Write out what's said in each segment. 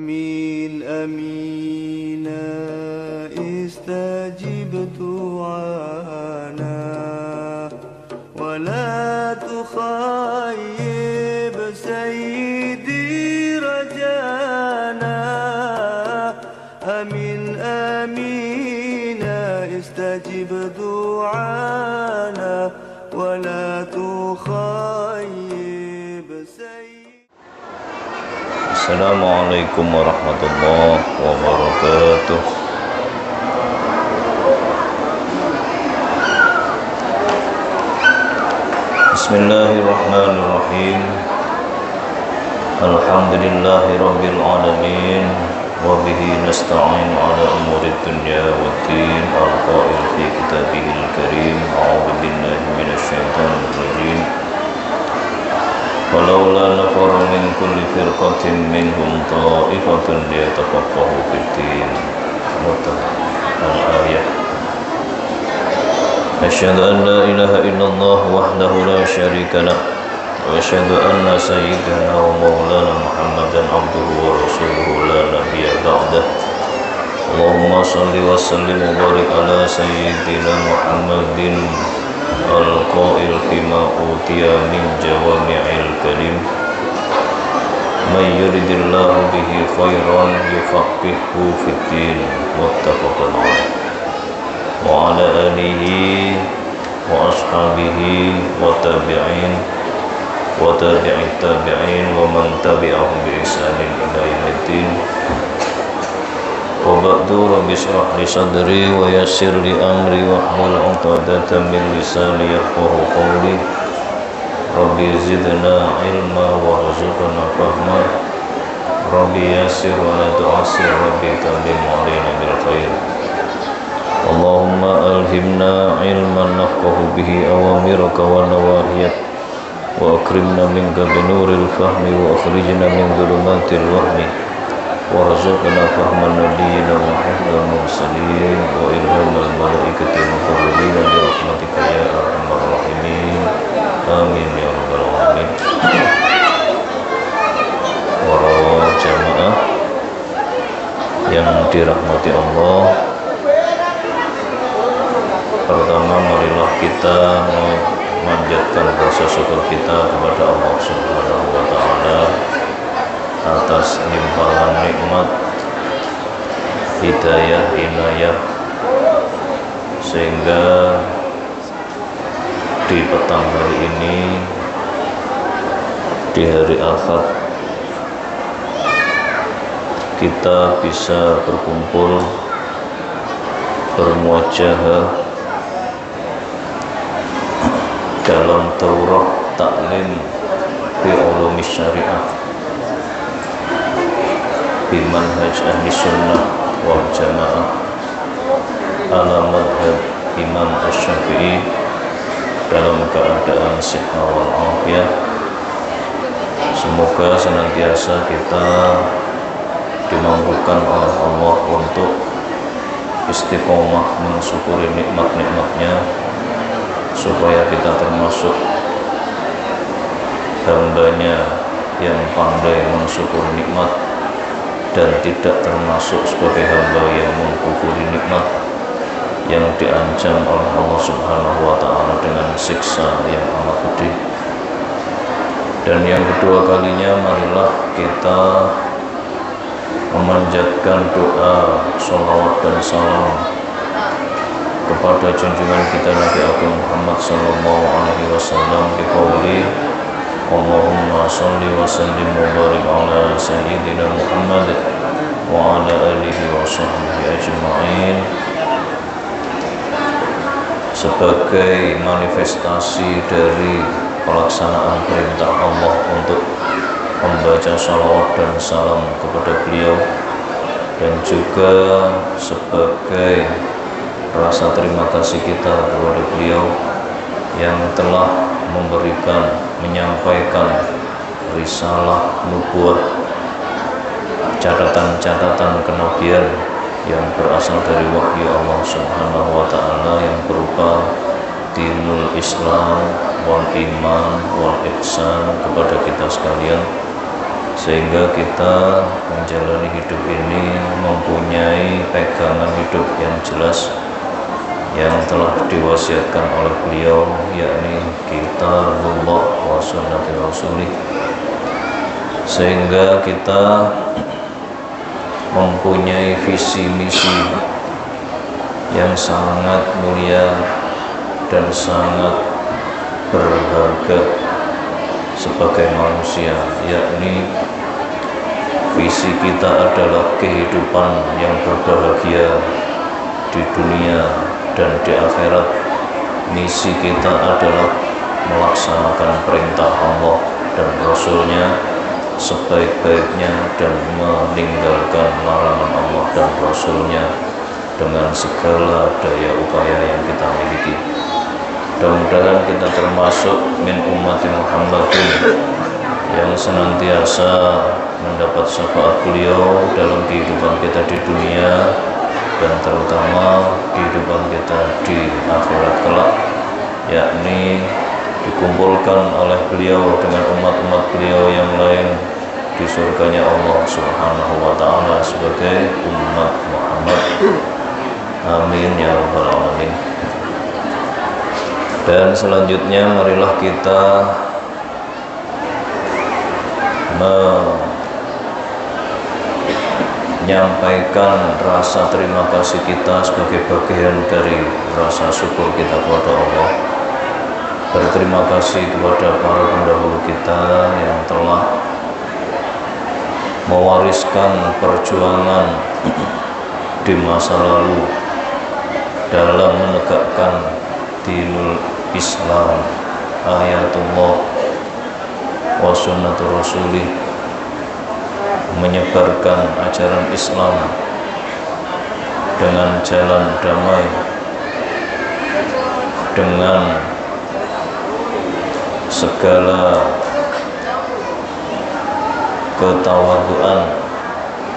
آمين آمين استجب دعانا ولا تخيب سيدي رجانا آمين آمين استجب دعانا ولا تخيب سيدي. Assalamualaikum warahmatullahi wabarakatuh. Bismillahirrahmanirrahim. Alhamdulillahi rabbil alamin. Wa bihi nasta'in ala umurid dunya waddin. Al-qail fi kitabihil karim. A'udzu billahi minasy syaithanir rajim. Walaula nafara min kulli firqatin minhum ta'ifatun liyatafaqahu fid-din. Al-ayah. Asyhadu an la ilaha illallah wahdahu la syarika lah wa asyhadu anna sayyidana wa maulana Muhammadan abduhu wa rasuluhu la nabiyya ba'dah. Allahumma shalli wa sallim wa barik ala sayyidina Muhammadin al-qail fima utiya min jawami'il kalim may yuridillahu bihi khairan yufaqihu fid-din muttafaqun alaih wa ala alihi wa ashabihi wa tabi'in wa tabi'it tabi'in wa man tabi'ahum bi ihsanin ila yaumiddin. Wa ba'du, rabbi shrah li sadri wa yassir li amri wahlul 'uqdatam min lisani yafqahu qawli. Rabbi zidna ilma warzuqna fahma. Rabbi yassir wa la tu'assir, rabbi tamim 'alaina bil khair. Allahumma alhimna ilman nafqahu bihi awamiraka wa nawahiyak wa akrimna minka binuril fahmi wa akhrijna min dhulumatil wahmi warzuqna fahman nabiyyina wa hifdzal mursalin wa ilhamal malaikati muqarrabin bi rahmatika ya arhamar rahimin. Amin ya rabbal alamin. Para jamaah yang dirahmati Allah, pertama marilah kita memanjatkan rasa syukur kita kepada Allah Subhanahu wa taala atas limpahan nikmat hidayah inayah, sehingga di petang hari ini, di hari Ahad, kita bisa berkumpul bermuajahah dalam daurah taklim bi ulumi syariah bimanhaj ahli sunnah wal jamaah ala madhab Imam Asy-Syafi'i dalam keadaan sihat wal afiyah. Semoga senantiasa kita dimampukan oleh Allah untuk istiqomah mensyukuri nikmat-nikmatnya, supaya kita termasuk hambanya yang pandai mensyukuri nikmat dan tidak termasuk sebagai hamba yang mengkufuri nikmat yang diancam oleh Allah Subhanahu wa taala dengan siksa yang amat pedih. Dan yang kedua kalinya, marilah kita memanjatkan doa, sholawat dan salam kepada junjungan kita Nabi Agung Muhammad sallallahu alaihi wasallam bi qouli Allahumma shalli wa sallim wa barik ala sayyidina Muhammad wa ala alihi wa sahbihi ajma'in, sebagai manifestasi dari pelaksanaan perintah Allah untuk membaca shalawat dan salam kepada beliau, dan juga sebagai rasa terima kasih kita kepada beliau yang telah memberikan, menyampaikan risalah nubuwah, catatan-catatan kenabian yang berasal dari wahyu Allah Subhanahu wa taala yang berupa dinul Islam wal iman wal ihsan kepada kita sekalian, sehingga kita menjalani hidup ini mempunyai pegangan hidup yang jelas yang telah diwasiatkan oleh beliau, yakni kitabullah wa sunnati rasulih, sehingga kita mempunyai visi misi yang sangat mulia dan sangat berharga sebagai manusia, yakni visi kita adalah kehidupan yang berbahagia di dunia dan di akhirat. Misi kita adalah melaksanakan perintah Allah dan Rasulnya sebaik-baiknya dan meninggalkan larangan Allah dan Rasulnya dengan segala daya upaya yang kita miliki. Mudah-mudahan kita termasuk min ummati Muhammadin yang senantiasa mendapat syafaat beliau dalam kehidupan kita di dunia dan terutama kehidupan kita di akhirat kelak, yakni dikumpulkan oleh beliau dengan umat-umat beliau yang lain di surganya Allah Subhanahu wa ta'ala sebagai umat Muhammad. Amin ya rabbal alamin. Dan selanjutnya marilah kita menyampaikan rasa terima kasih kita sebagai bagian dari rasa syukur kita kepada Allah. Berterima kasih kepada para pendahulu kita yang telah mewariskan perjuangan di masa lalu dalam menegakkan dinul Islam, ayatullah wa sunnatur rasulih, menyebarkan ajaran Islam dengan jalan damai, dengan segala ketawaduan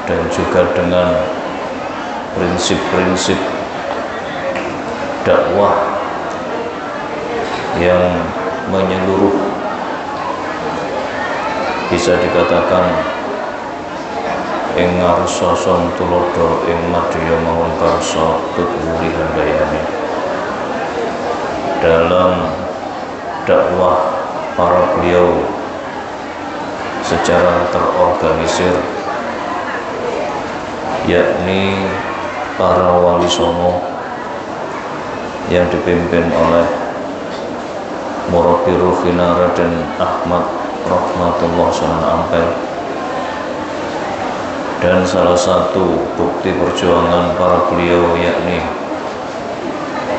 dan juga dengan prinsip-prinsip dakwah yang menyeluruh, bisa dikatakan ing ngarsa son tulodo ing madya mawon karsa tutwuri handayani. Dalam dakwah para beliau secara terorganisir, yakni para wali songo yang dipimpin oleh Murabi Ruhina Raden Ahmad Rahmatullah Sana Ampel. Dan salah satu bukti perjuangan para beliau yakni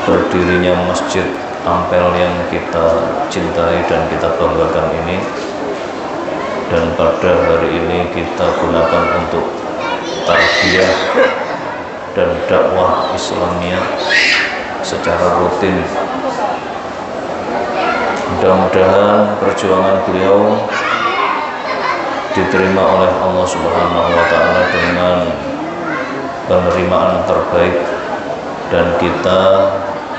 berdirinya Masjid Ampel yang kita cintai dan kita banggakan ini, dan pada hari ini kita gunakan untuk tarbiyah dan dakwah Islamiyah secara rutin. Mudah-mudahan perjuangan beliau diterima oleh Allah Subhanahu wa ta'ala dengan penerimaan terbaik, dan kita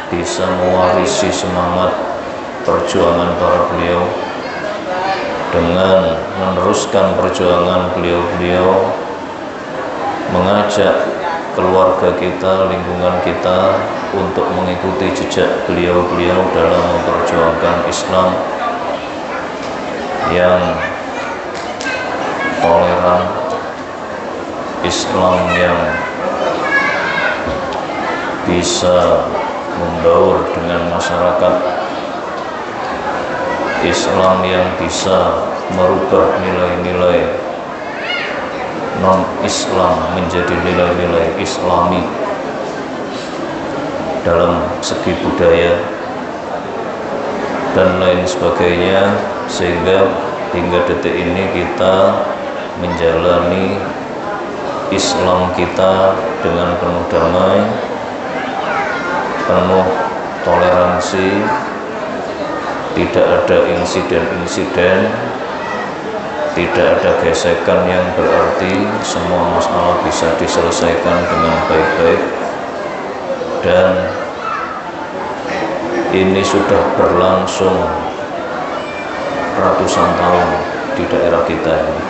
bisa mewarisi semangat perjuangan para beliau dengan meneruskan perjuangan beliau-beliau, mengajak keluarga kita, lingkungan kita untuk mengikuti jejak beliau-beliau dalam memperjuangkan Islam yang toleran, Islam yang bisa membaur dengan masyarakat, Islam yang bisa merubah nilai-nilai non-Islam menjadi nilai-nilai Islami dalam segi budaya dan lain sebagainya, sehingga hingga detik ini kita menjalani Islam kita dengan penuh damai, penuh toleransi, tidak ada insiden-insiden, tidak ada gesekan yang berarti, semua masalah bisa diselesaikan dengan baik-baik. Dan ini sudah berlangsung ratusan tahun di daerah kita ini.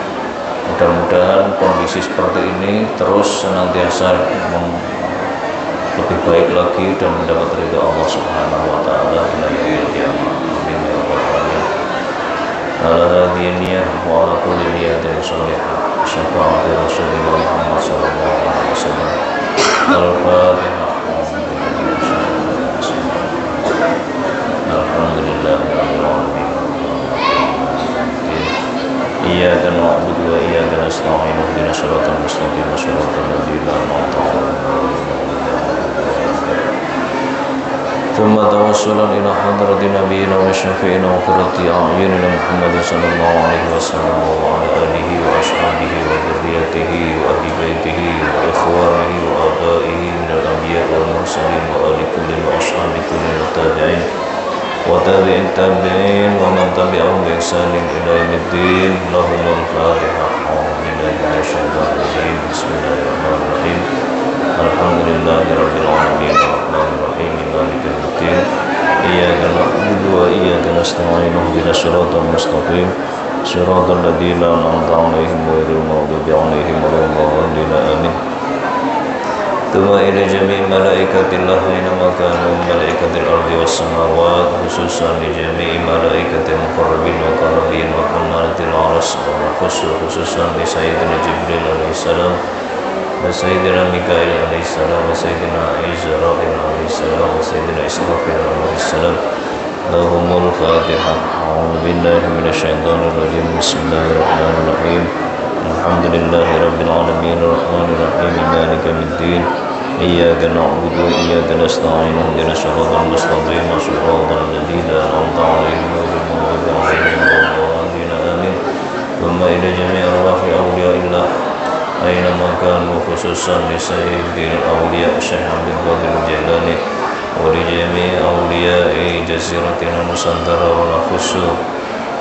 Mudah-mudahan kondisi seperti ini terus senantiasa lebih baik lagi dan mendapat ridha Allah Subhanahu wa taala ila yaumil qiyamah. Amin ya rabbal alamin. Ala hadhihi niyyah wa ala kulli niyatin shalihah. Syafa'ati Rasulullah Muhammad sallallahu alaihi wasallam. Al-Fatihah. Alhamdulillahirabbil alamin. Iyyaka na'budu wa iyyaka nasta'in. Ihdinas siratal mustaqim, siratal ladzina an'amta 'alaihim. ثم توسلا إلى حضرة نبينا وشفيعنا وقرة أعيننا محمد صلى الله عليه وسلم وعلى آله وأصحابه وذريته وأهل بيته وإخوانه وآبائه من الأنبياء والمرسلين وآل كل وأصحاب كل والتابعين وتابع التابعين ومن تبعهم بإحسان إلى يوم الدين. لهم الفاتحة. أعوذ بالله من الشيطان الرجيم. بسم الله الرحمن الرحيم. الحمد لله رب العالمين الرحمن الرحيم مالك يوم الدين. إياك نعبد وإياك نستعين. اهدنا الصراط المستقيم صراط الذين أنعمت عليهم غير المغضوب عليهم ولا الضالين. آمين. ثم إلى جميع ملائكة الله أينما كانوا من ملائكة الأرض والسماوات خصوصا لجميع ملائكة المقربين وقربين وحملة العرش خصوصا لسيدنا جبريل عليه السلام وسيدنا ميكائيل عليه السلام وسيدنا إسرافيل عليه السلام وسيدنا إسرافيل عليه السلام. لهم الفاتحة. أعوذ بالله من الشيطان الرجيم. بسم الله الرحمن الرحيم. الحمد لله رب العالمين الرحمن الرحيم مالك يوم الدين. إياك نعبد وإياك نستعين. اهدنا الصراط المستقيم صراط الذين أنعمت عليهم غير المغضوب عليهم ولا الضالين. آمين. ثم إلى جميع أرواح أولياء الله أينما كانوا خصوصا لسيد الأولياء الشيخ عبد القادر الجيلاني ولجميع أولياء جزيرتنا نusantara ونخص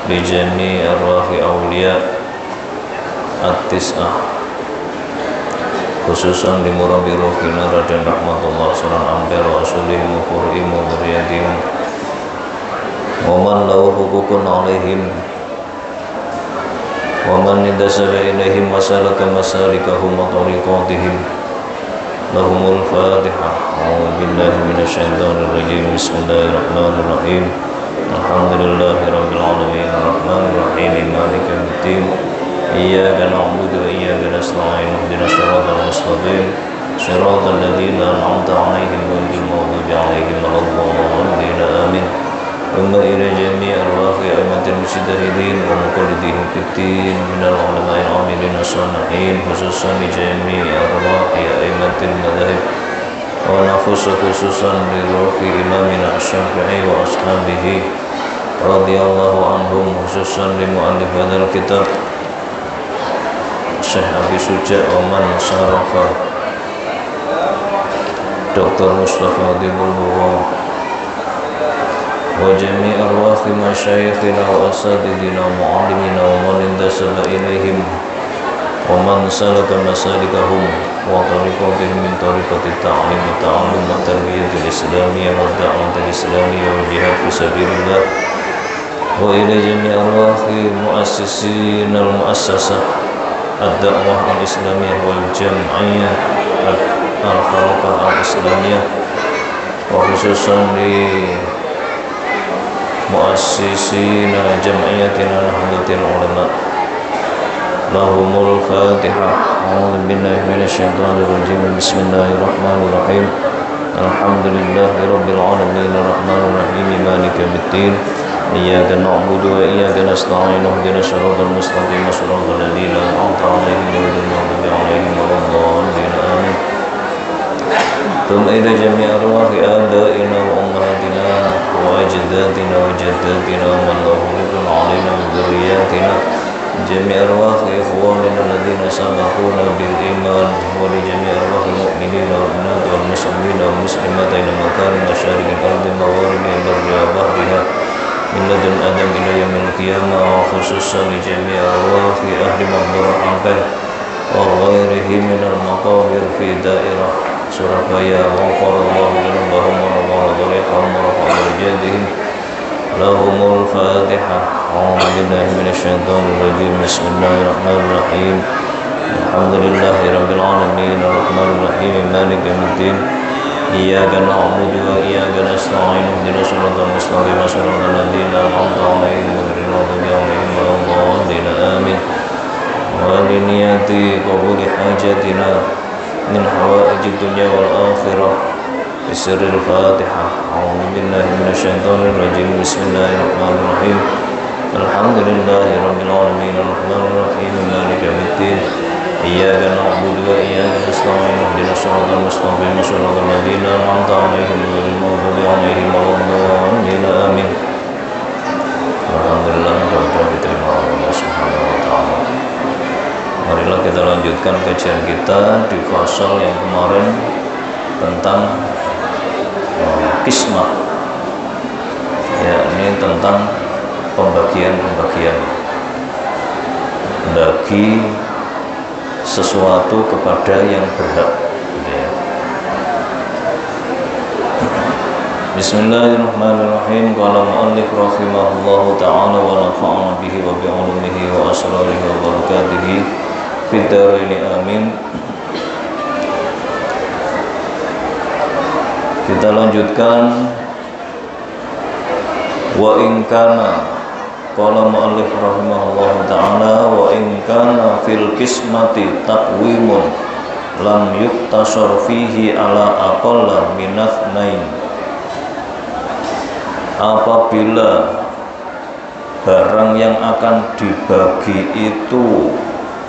لجميع أرواح أولياء التسعة خصوصا لمربي روحنا Raden Rahmatullah Sunan Ampel wa asulihim wa qur'im wa dzurriyyatihim wa man lahu hukukun alaihim wa man intasaba ilaihim wa salaka masalikahum wa tariqatihim. Lahumul Fatihah. A'udzu billahi minasyaitonir rajim. Bismillahirrahmanirrahim. Alhamdulillahi rabbil alamin arrahmanir rahim maliki yaumiddin. Iyyaka na'budu wa iyyaka nasta'in. Ihdinas siratal mustaqim siratal ladzina an'amta 'alaihim ghairil maghdubi 'alaihim waladdallin. Amin. ثم إلى جميع أرواح أئمة المجتهدين ومقلدين في الدين من العلماء العاملين الصالحين خصوصا لجميع أرواح أئمة المذاهب ونخص خصوصا لروح إمامنا الشافعي وأصحابه رضي الله عنهم خصوصا لمؤلف هذا الكتاب Syekh Abi Suja Oman Sarafa Dr. Mustafa Dibulwa وجميع أرواح مشايخنا وأساتذتنا ومعلمنا ومن انتسب إليهم ومن سلك مسالكهم وطريقتهم من طريقة التعليم والتعلم والتربية الإسلامية والدعوة الإسلامية والجهاد في سبيل الله. وإلى جميع أرواح مؤسسين المؤسسة الدعوة الإسلامية والجمعية الحركة الإسلامية وخصوصا مؤسسين جمعيتنا نهضة العلماء. لهم الفاتحة. أعوذ بالله من الشيطان الرجيم. بسم الله الرحمن الرحيم. الحمد لله رب العالمين الرحمن الرحيم مالك يوم الدين. إياك نعبد وإياك نستعين. اهدنا الصراط المستقيم صراط الذين أنعمت عليهم غير المغضوب عليهم ولا الضالين. آمين. ثم إلى جميع أرواح آبائنا وأمهاتنا وأجدادنا وجداتنا ومن له حق علينا من ذرياتنا جميع أرواح إخواننا الذين سبقونا بالإيمان ولجميع أرواح المؤمنين والمؤمنات والمسلمين والمسلمات أينما كانوا مشارق الأرض مغاربها برها بحرها من لدن آدم إلى يوم القيامة وخصوصا لجميع أرواح أهل مقبرة حنبل وغيره من المقابر في دائرة Surabaya وغفر الله ذنوبهم ورفع ضريحهم ورفع درجاتهم. لهم الفاتحة. أعوذ بالله من الشيطان الرجيم بسم الله الرحمن الرحيم الحمد لله رب العالمين الرحمن الرحيم مالك يوم الدين إياك نعبد وإياك نستعين اهدنا الصراط المستقيم صراط الذين أنعمت عليهم غير المغضوب عليهم ولا الضالين آمين ولنيات قبول حاجاتنا من حوائج الدنيا والآخرة بسر الفاتحة أعوذ بالله من الشيطان الرجيم بسم الله الرحمن الرحيم الحمد لله رب العالمين الرحمن الرحيم مالك يوم الدين إياك نعبد وإياك نستعين اهدنا الصراط المستقيم صراط الذين أنعمت عليهم غير المغضوب عليهم ولا الضالين آمين. Alhamdulillah mudah-mudahan diterima oleh Allah Subhanahu wa taala. Marilah kita lanjutkan kajian kita di fasal yang kemarin tentang kismah, yakni tentang pembagian-pembagian bagi sesuatu kepada yang berhak. Bismillahirrahmanirrahim. Qala mu'allif rahimahullahu ta'ala wa nafa'ana bihi wa bi'ulumihi wa asrarihi wa barakatihi fid dharain amin. Kita lanjutkan wa in kana qala mu'allif rahimahullahu ta'ala wa in kana fil qismati taqwimun lam yuktasar fihi ala aqalla minathnain. Apabila barang yang akan dibagi itu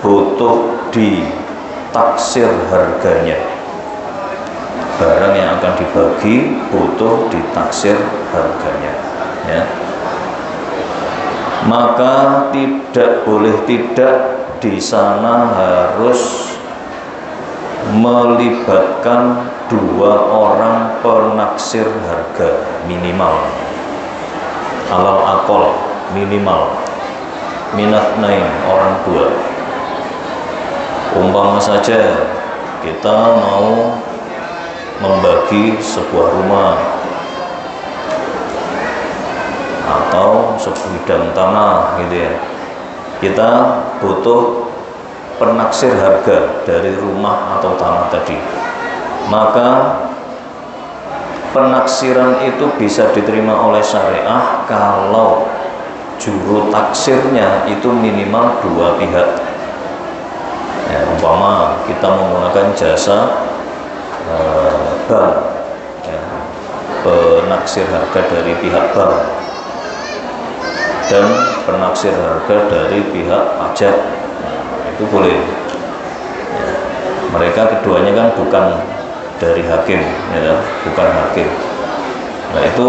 butuh ditaksir harganya, barang yang akan dibagi butuh ditaksir harganya, ya, maka tidak boleh tidak di sana harus melibatkan dua orang penaksir harga minimal, alal akol minimal minat nain orang dua. Umpama saja kita mau membagi sebuah rumah atau sebidang tanah gitu ya, kita butuh penaksir harga dari rumah atau tanah tadi, maka penaksiran itu bisa diterima oleh syariah kalau juru taksirnya itu minimal dua pihak. Ya, umpama kita menggunakan jasa bank, ya, penaksir harga dari pihak bank dan penaksir harga dari pihak pajak, nah, itu boleh. Ya, mereka keduanya kan bukan dari hakim, ya, bukan hakim. Nah, itu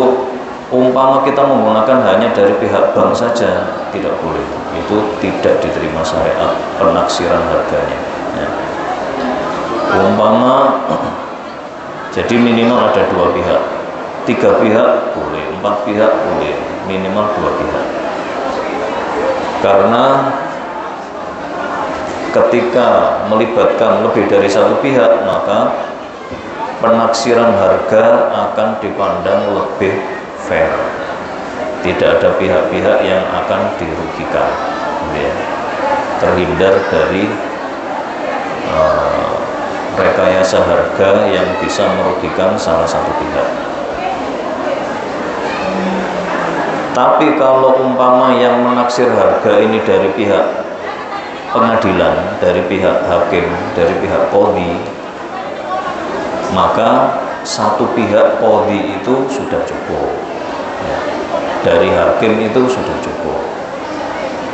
umpama kita menggunakan hanya dari pihak bank saja tidak boleh, itu tidak diterima syariat penaksiran harganya, ya. Umpama jadi minimal ada dua pihak, tiga pihak boleh, empat pihak boleh, minimal dua pihak. Karena ketika melibatkan lebih dari satu pihak, maka penaksiran harga akan dipandang lebih fair, tidak ada pihak-pihak yang akan dirugikan, ya. Terhindar dari rekayasa harga yang bisa merugikan salah satu pihak. Tapi kalau umpama yang menaksir harga ini dari pihak pengadilan, dari pihak hakim, dari pihak qadhi, maka satu pihak qadhi itu sudah cukup, ya. Dari hakim itu sudah cukup,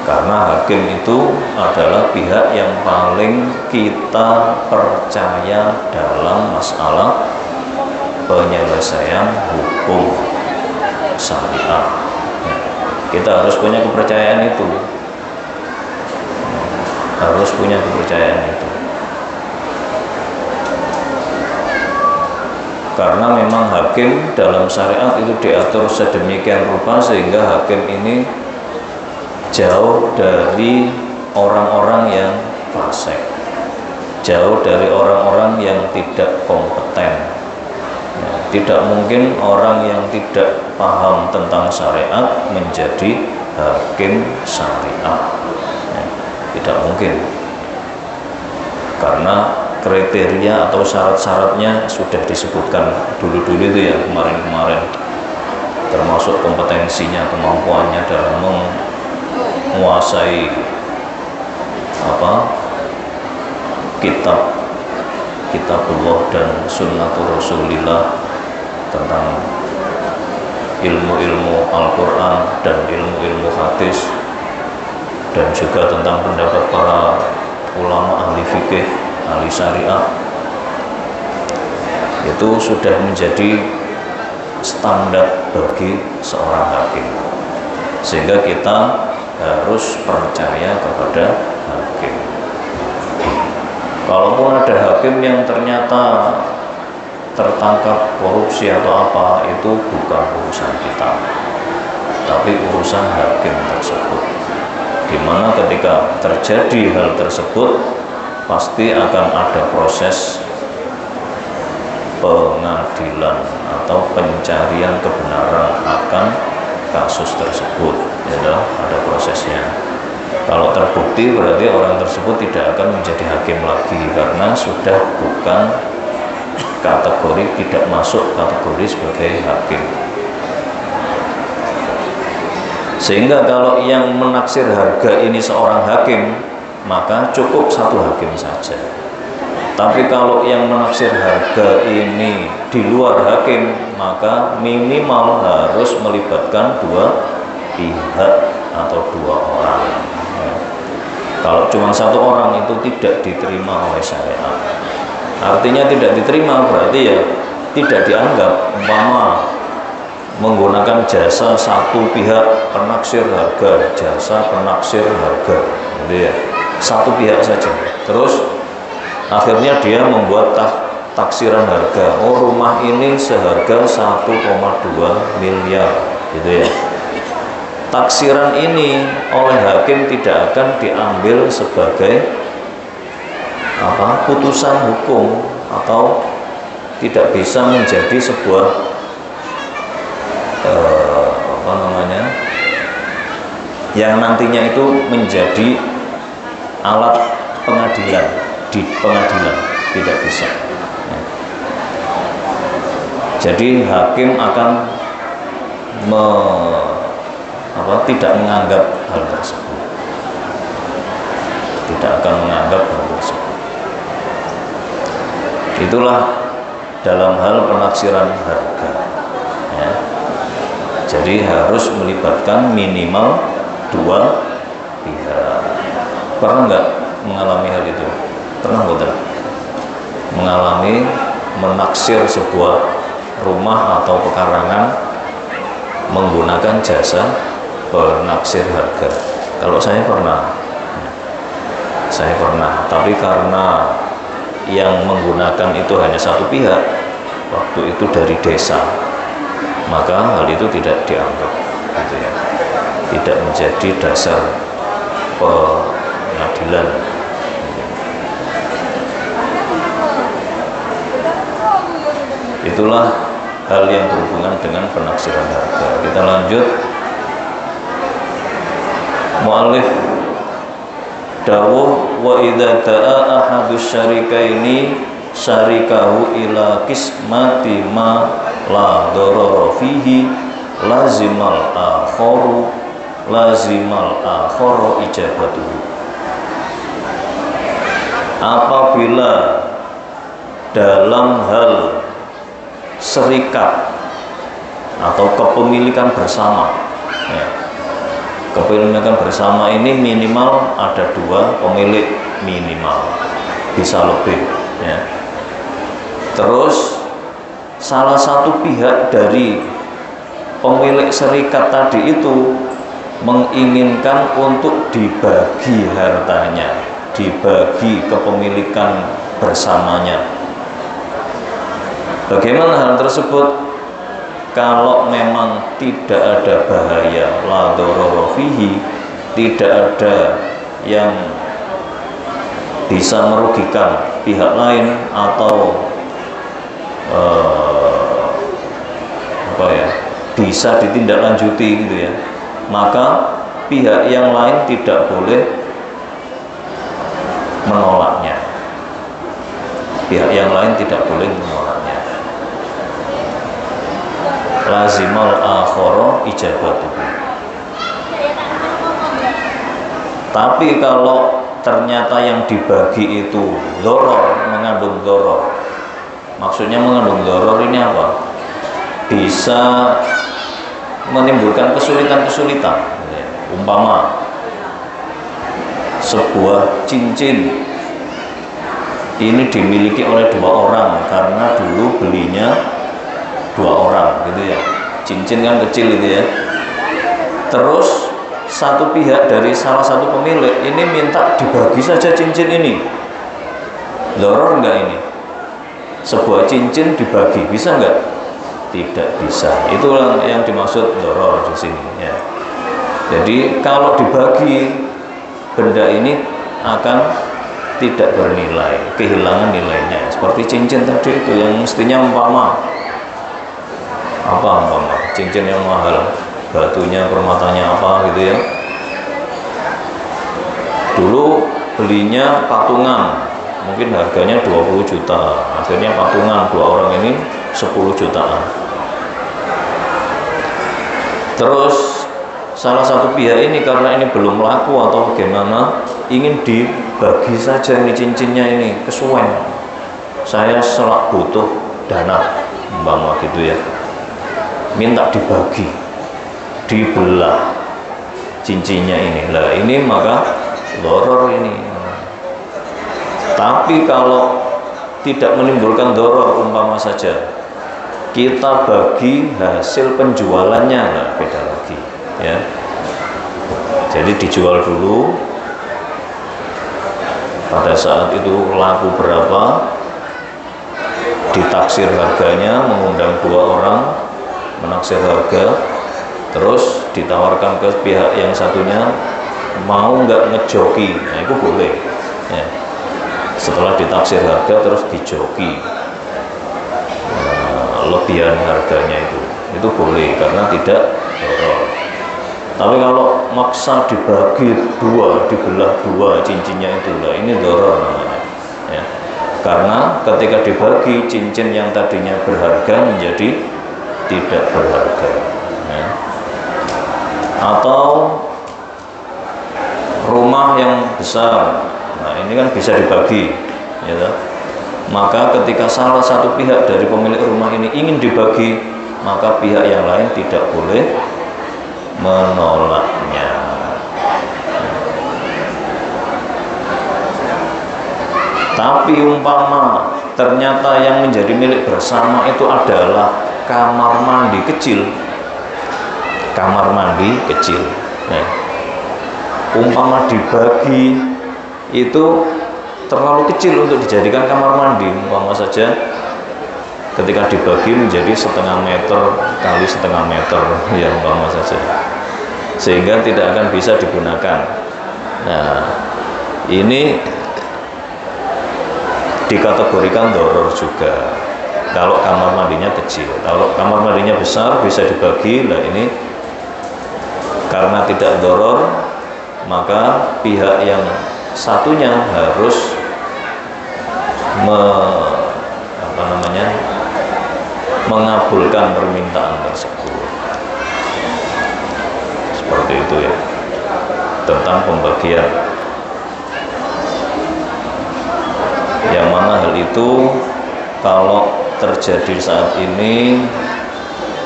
karena hakim itu adalah pihak yang paling kita percaya dalam masalah penyelesaian hukum syariah. Kita harus punya kepercayaan itu, harus punya kepercayaan itu. Karena memang hakim dalam syariat itu diatur sedemikian rupa sehingga hakim ini jauh dari orang-orang yang fasik, jauh dari orang-orang yang tidak kompeten. Tidak mungkin orang yang tidak paham tentang syariat menjadi hakim syariah. Ya, tidak mungkin, karena kriteria atau syarat-syaratnya sudah disebutkan dulu-dulu itu ya, kemarin-kemarin, termasuk kompetensinya, kemampuannya dalam menguasai kitabullah dan sunnatul rasulillah, tentang ilmu-ilmu Al-Quran dan ilmu-ilmu hadis, dan juga tentang pendapat para ulama ahli fikih, ahli syariah. Itu sudah menjadi standar bagi seorang hakim, sehingga kita harus percaya kepada hakim. Kalaupun ada hakim yang ternyata tertangkap korupsi atau apa, itu bukan urusan kita, tapi urusan hakim tersebut. Dimana ketika terjadi hal tersebut, pasti akan ada proses pengadilan atau pencarian kebenaran akan kasus tersebut. Ya, ada prosesnya. Kalau terbukti, berarti orang tersebut tidak akan menjadi hakim lagi, karena sudah bukan kategori, tidak masuk kategori sebagai hakim. Sehingga kalau yang menaksir harga ini seorang hakim, maka cukup satu hakim saja. Tapi kalau yang menaksir harga ini di luar hakim, maka minimal harus melibatkan dua pihak atau dua orang. Kalau cuma satu orang itu tidak diterima oleh syariat. Artinya tidak diterima berarti ya tidak dianggap. Umpama menggunakan jasa satu pihak penaksir harga, jasa penaksir harga, gitu ya, satu pihak saja. Terus akhirnya dia membuat taksiran harga. Oh, rumah ini seharga 1,2 miliar, gitu ya. Taksiran ini oleh hakim tidak akan diambil sebagai putusan hukum, atau tidak bisa menjadi sebuah yang nantinya itu menjadi alat pengadilan di pengadilan, tidak bisa. Jadi hakim akan tidak menganggap hal tersebut, tidak akan menganggap hal tersebut. Itulah dalam hal penaksiran harga, ya. Jadi harus melibatkan minimal dua pihak. Pernah nggak mengalami hal itu? Pernah nggak? Mengalami menaksir sebuah rumah atau pekarangan menggunakan jasa penaksir harga. Kalau saya pernah, tapi karena yang menggunakan itu hanya satu pihak, waktu itu dari desa, maka hal itu tidak dianggap, gitu ya, tidak menjadi dasar pengadilan. Itulah hal yang berhubungan dengan penaksiran harga. Kita lanjut. Mu'allif dawuh, wa idza ta'a ahadus syarikaini syarikahu ila qismati ma la darara fihi lazimal akharu ijabatuhu. Apabila dalam hal serikat atau kepemilikan bersama, ya, kepemilikan bersama ini minimal ada dua pemilik, minimal, bisa lebih, ya. Terus salah satu pihak dari pemilik serikat tadi itu menginginkan untuk dibagi hartanya, dibagi kepemilikan bersamanya. Bagaimana hal tersebut? Kalau memang tidak ada bahaya, la darara fihi, tidak ada yang bisa merugikan pihak lain atau bisa ditindaklanjuti, gitu ya, maka pihak yang lain tidak boleh menolaknya. Pihak yang lain tidak boleh menolaknya. Lazimal akhara ijabatuhu. Tapi kalau ternyata yang dibagi itu dzaror, mengandung dzaror. Maksudnya mengandung dzaror ini apa? Bisa menimbulkan kesulitan-kesulitan. Umpama sebuah cincin ini dimiliki oleh 2 orang karena dulu belinya 2 orang gitu ya. Cincin kan kecil gitu ya. Terus satu pihak dari salah satu pemilik ini minta dibagi saja cincin ini. Dzaror enggak ini? Sebuah cincin dibagi, bisa enggak? Tidak bisa. Itu yang dimaksud dzaror di sini ya. Jadi kalau dibagi, benda ini akan tidak bernilai, kehilangan nilainya. Seperti cincin tadi itu yang mestinya umpama cincin yang mahal, batunya, permatanya apa gitu ya. Dulu belinya patungan, mungkin harganya 20 juta, akhirnya patungan 2 orang ini 10 jutaan. Terus salah satu pihak ini karena ini belum laku atau bagaimana, ingin dibagi saja ini cincinnya ini, kesuwen. Saya selak butuh dana, umpama gitu ya. Minta dibagi, dibelah cincinnya ini. Lah ini maka dzaror ini. Tapi kalau tidak menimbulkan dzaror, umpama saja kita bagi hasil penjualannya, nah beda lagi ya. Jadi dijual dulu, pada saat itu laku berapa, ditaksir harganya, mengundang 2 orang menaksir harga, terus ditawarkan ke pihak yang satunya, mau nggak ngejoki, nah itu boleh ya. Setelah ditaksir harga terus dijoki, lebihan harganya itu boleh karena tidak dzaror. Tapi kalau maksa dibagi 2, dibelah 2 cincinnya itu, lah ini dzaror namanya ya. Karena ketika dibagi, cincin yang tadinya berharga menjadi tidak berharga ya. Atau rumah yang besar, nah ini kan bisa dibagi ya. Maka ketika salah satu pihak dari pemilik rumah ini ingin dibagi, maka pihak yang lain tidak boleh menolaknya. Tapi umpama ternyata yang menjadi milik bersama itu adalah kamar mandi kecil, nah, umpama dibagi itu terlalu kecil untuk dijadikan kamar mandi, umpama saja ketika dibagi menjadi 0,5 meter kali 0,5 meter ya, umpama saja, sehingga tidak akan bisa digunakan. Nah ini dikategorikan dzaror juga kalau kamar mandinya kecil. Kalau kamar mandinya besar bisa dibagi, lah ini karena tidak dzaror, maka pihak yang satunya harus mengabulkan permintaan tersebut. Seperti itu ya, tentang pembagian. Yang mana hal itu kalau terjadi saat ini,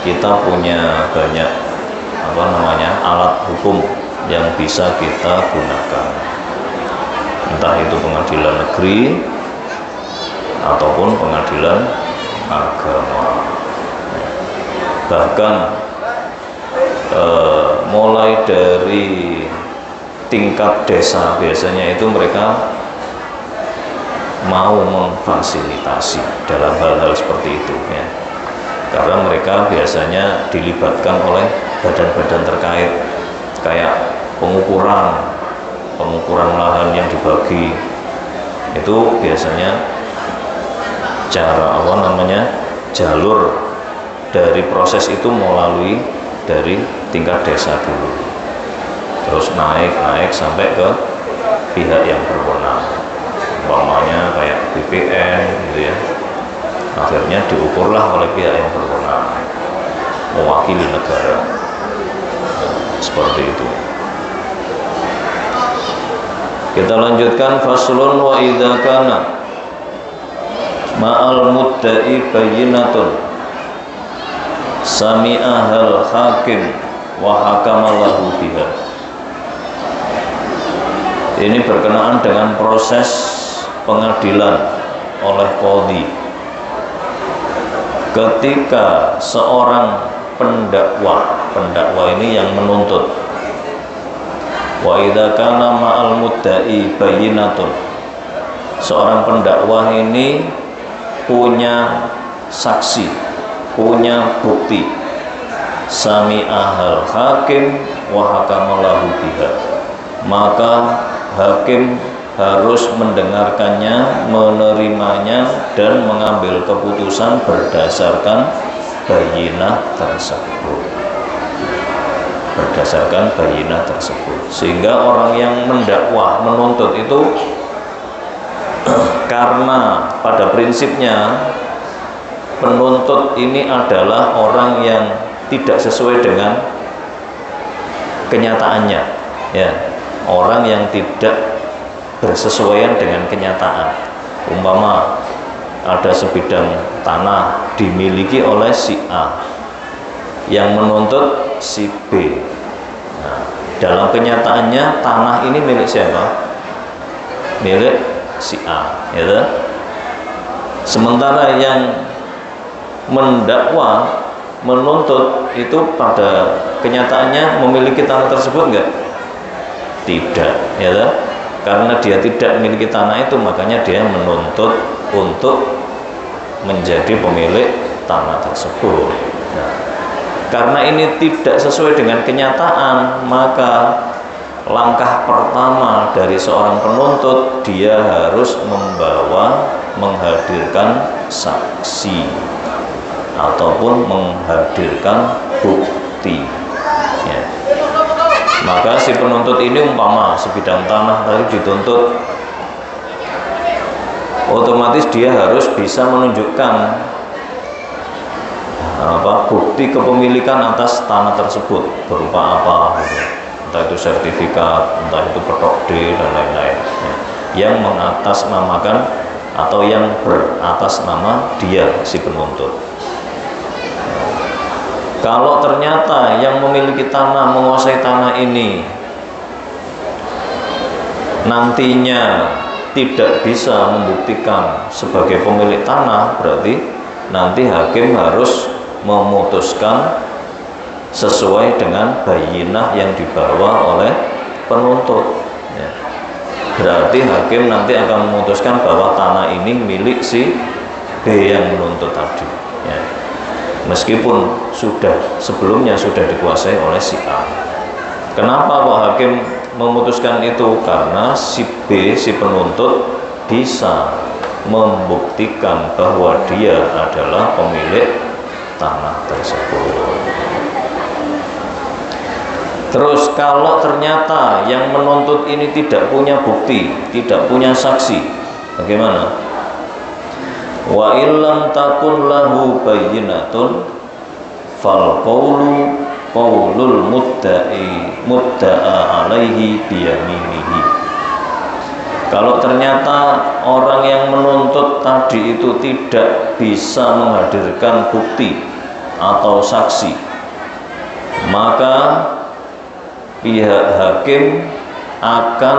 kita punya banyak alat hukum yang bisa kita gunakan, entah itu pengadilan negeri ataupun pengadilan agama. Bahkan mulai dari tingkat desa biasanya itu mereka mau memfasilitasi dalam hal-hal seperti itu ya, karena mereka biasanya dilibatkan oleh badan-badan terkait, kayak pengukuran lahan yang dibagi itu biasanya jalur dari proses itu melalui dari tingkat desa dulu. terus naik sampai ke pihak yang berwenang, umpamanya kayak BPN gitu ya. Akhirnya diukurlah oleh pihak yang berwenang mewakili negara, seperti itu. Kita lanjutkan, faslun wa idza kana ma'al mudda'i bayyinatun sami'ahal hakim wa hakama lahu biha. Ini berkenaan dengan proses pengadilan oleh qadhi. Ketika seorang pendakwa ini yang menuntut, wa idza kana ma'al mudda'i bayyinatun, seorang pendakwa ini punya saksi, punya bukti, sami'ahal hakim wa hakama lahu biha, maka hakim harus mendengarkannya, menerimanya, dan mengambil keputusan berdasarkan bayyinah tersebut. Sehingga orang yang mendakwa, menuntut itu karena pada prinsipnya penuntut ini adalah orang yang tidak sesuai dengan kenyataannya, ya, orang yang tidak bersesuaian dengan kenyataan. Umpama ada sebidang tanah dimiliki oleh si A, yang menuntut si B. Nah, dalam kenyataannya tanah ini milik siapa? Milik si A, gitu. Sementara yang mendakwa, menuntut itu pada kenyataannya memiliki tanah tersebut enggak? Tidak, ya. Karena dia tidak memiliki tanah itu, makanya dia menuntut untuk menjadi pemilik tanah tersebut. Nah, karena ini tidak sesuai dengan kenyataan, maka langkah pertama dari seorang penuntut, dia harus menghadirkan saksi ataupun menghadirkan bukti, ya. Maka si penuntut ini umpama sebidang tanah tadi dituntut, otomatis dia harus bisa menunjukkan bukti kepemilikan atas tanah tersebut berupa apa, gitu. Entah itu sertifikat, entah itu petok D dan lain-lain, ya, yang mengatasnamakan atau yang beratas nama dia si penuntut. Kalau ternyata yang memiliki tanah, menguasai tanah ini nantinya tidak bisa membuktikan sebagai pemilik tanah, berarti nanti hakim harus memutuskan sesuai dengan bayyinah yang dibawa oleh penuntut, ya. Berarti hakim nanti akan memutuskan bahwa tanah ini milik si B yang menuntut tadi, ya. Meskipun sebelumnya sudah dikuasai oleh si A. Kenapa kok hakim memutuskan itu? Karena si B, si penuntut, bisa membuktikan bahwa dia adalah pemilik tanah tersebut. Terus kalau ternyata yang menuntut ini tidak punya bukti, tidak punya saksi, bagaimana? Wa illam takun lahu bayyinatun fal qawlu qaulul mudda'a alaihi biyaminihi. Kalau ternyata orang yang menuntut tadi itu tidak bisa menghadirkan bukti atau saksi, maka pihak hakim akan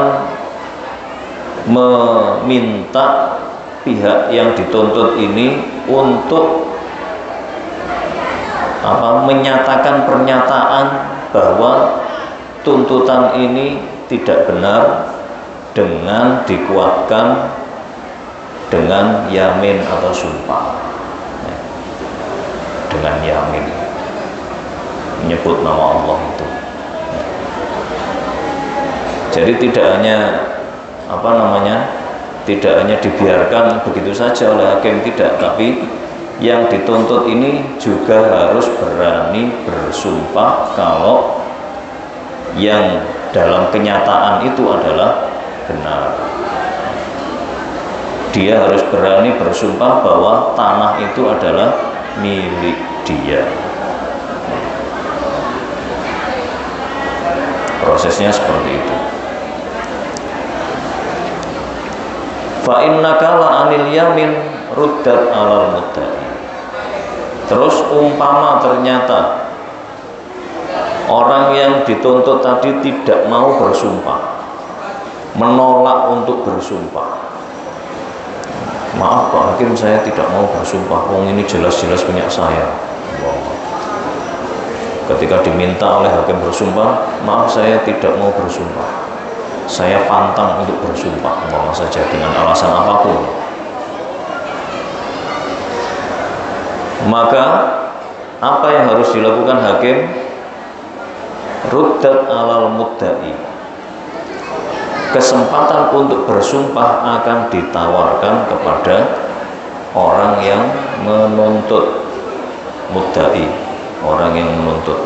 meminta pihak yang dituntut ini untuk menyatakan pernyataan bahwa tuntutan ini tidak benar dengan dikuatkan dengan yamin atau sumpah, ya. Dengan yamin, menyebut nama Allah itu, ya. Jadi tidak hanya dibiarkan begitu saja oleh hakim, tidak, tapi yang dituntut ini juga harus berani bersumpah kalau yang dalam kenyataan itu adalah benar. Dia harus berani bersumpah bahwa tanah itu adalah milik dia. Prosesnya seperti itu. Fa innaka la anil yamin ruddat alal mudda'i. Terus umpama ternyata orang yang dituntut tadi tidak mau bersumpah, menolak untuk bersumpah. Maaf Pak Hakim, saya tidak mau bersumpah, wong ini jelas-jelas punya saya. Ketika diminta oleh hakim bersumpah, maaf saya tidak mau bersumpah, saya pantang untuk bersumpah, umpama saja dengan alasan apapun. Maka apa yang harus dilakukan hakim? Ruddat alal mudda'i. Kesempatan untuk bersumpah akan ditawarkan kepada orang yang menuntut. Mudda'i, orang yang menuntut.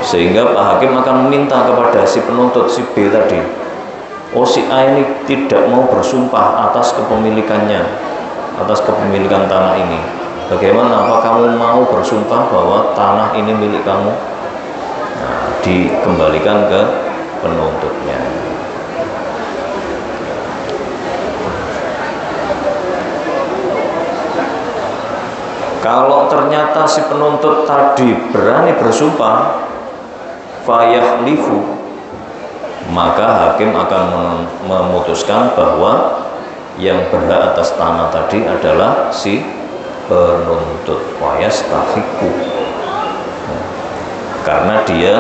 Sehingga Pak Hakim akan meminta kepada si penuntut, si B tadi, oh si A ini tidak mau bersumpah atas kepemilikannya, atas kepemilikan tanah ini. Bagaimana, apa kamu mau bersumpah bahwa tanah ini milik kamu? Nah, dikembalikan ke penuntutnya. Kalau ternyata si penuntut tadi berani bersumpah, fayahlifu, maka hakim akan memutuskan bahwa yang berhak atas tanah tadi adalah si penuntut, wayastahiqu, karena dia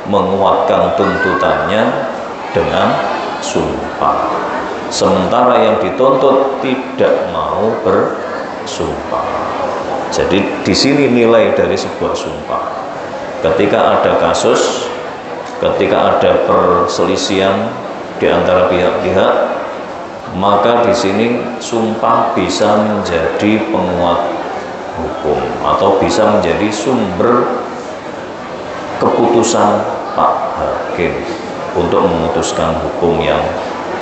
menguatkan tuntutannya dengan sumpah, sementara yang dituntut tidak mau bersumpah. Jadi di sini nilai dari sebuah sumpah. Ketika ada kasus, ketika ada perselisihan di antara pihak-pihak, maka di sini sumpah bisa menjadi penguat hukum atau bisa menjadi sumber keputusan Pak Hakim untuk memutuskan hukum yang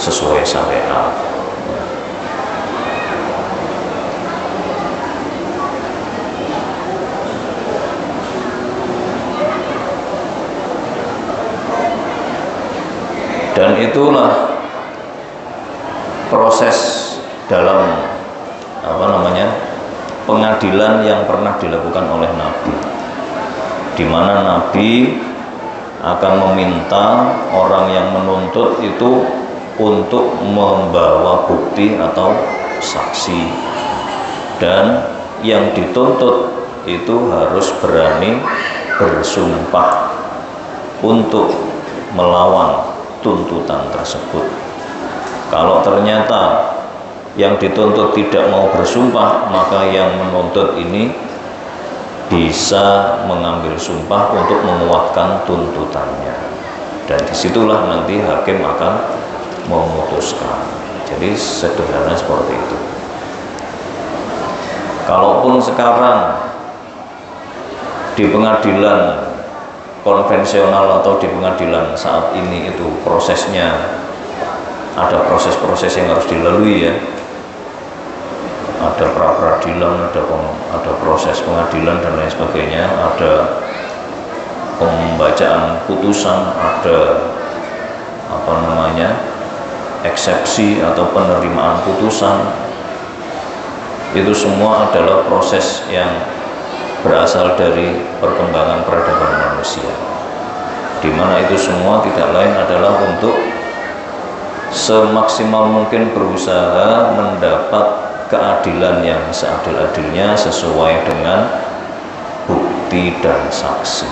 sesuai syariat. Dan itulah proses dalam pengadilan yang pernah dilakukan oleh Nabi, di mana Nabi akan meminta orang yang menuntut itu untuk membawa bukti atau saksi, dan yang dituntut itu harus berani bersumpah untuk melawan tuntutan tersebut. Kalau ternyata yang dituntut tidak mau bersumpah, maka yang menuntut ini bisa mengambil sumpah untuk menguatkan tuntutannya, dan disitulah nanti hakim akan memutuskan. Jadi sederhana seperti itu. Kalaupun sekarang di pengadilan konvensional atau di pengadilan saat ini itu prosesnya ada proses-proses yang harus dilalui, ya, ada pra-peradilan, ada proses pengadilan dan lain sebagainya, ada pembacaan putusan, ada eksepsi atau penerimaan putusan. Itu semua adalah proses yang berasal dari perkembangan peradaban manusia, di mana itu semua tidak lain adalah untuk semaksimal mungkin berusaha mendapat keadilan yang seadil-adilnya sesuai dengan bukti dan saksi.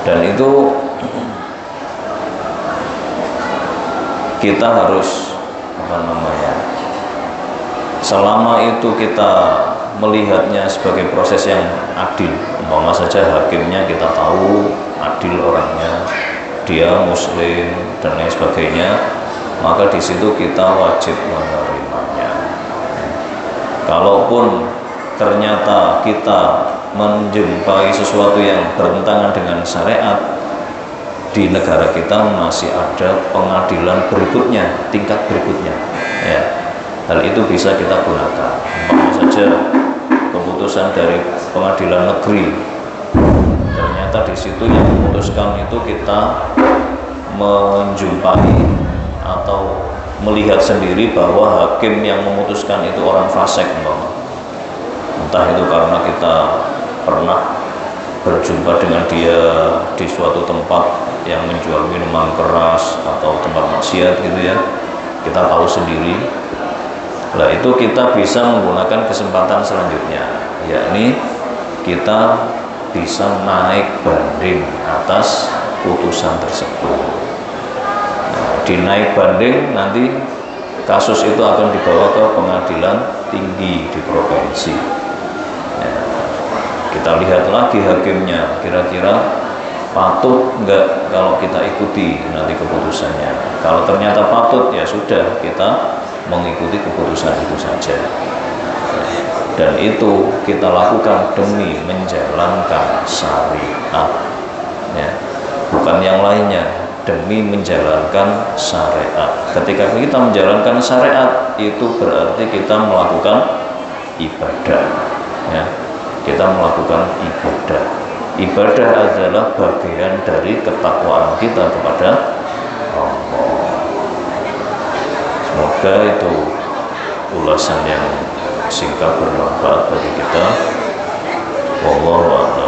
Dan itu kita harus selama itu kita melihatnya sebagai proses yang adil, umpama saja hakimnya kita tahu adil orangnya, dia muslim dan lain sebagainya, maka di situ kita wajib menerimanya. Kalaupun ternyata kita menjumpai sesuatu yang bertentangan dengan syariat, di negara kita masih ada pengadilan berikutnya, tingkat berikutnya ya. Hal itu bisa kita gunakan. Umpamanya saja keputusan dari pengadilan negeri, ternyata di situ yang memutuskan itu kita menjumpai atau melihat sendiri bahwa hakim yang memutuskan itu orang fasik, entah itu karena kita pernah berjumpa dengan dia di suatu tempat yang menjual minuman keras atau tempat maksiat gitu ya, kita tahu sendiri. Nah itu kita bisa menggunakan kesempatan selanjutnya, yakni kita bisa naik banding atas putusan tersebut. Nah, dinaik banding nanti kasus itu akan dibawa ke pengadilan tinggi di provinsi. Kita lihat lagi hakimnya, kira-kira patut enggak kalau kita ikuti nanti keputusannya. Kalau ternyata patut, ya sudah, kita mengikuti keputusan itu saja. Dan itu kita lakukan demi menjalankan syariat ya, bukan yang lainnya, demi menjalankan syariat. Ketika kita menjalankan syariat, itu berarti kita melakukan ibadah ya. Kita melakukan ibadah. Ibadah adalah bagian dari ketakwaan kita kepada Allah. Semoga itu ulasan yang singkat bermanfaat bagi kita. Wallahu a'lam.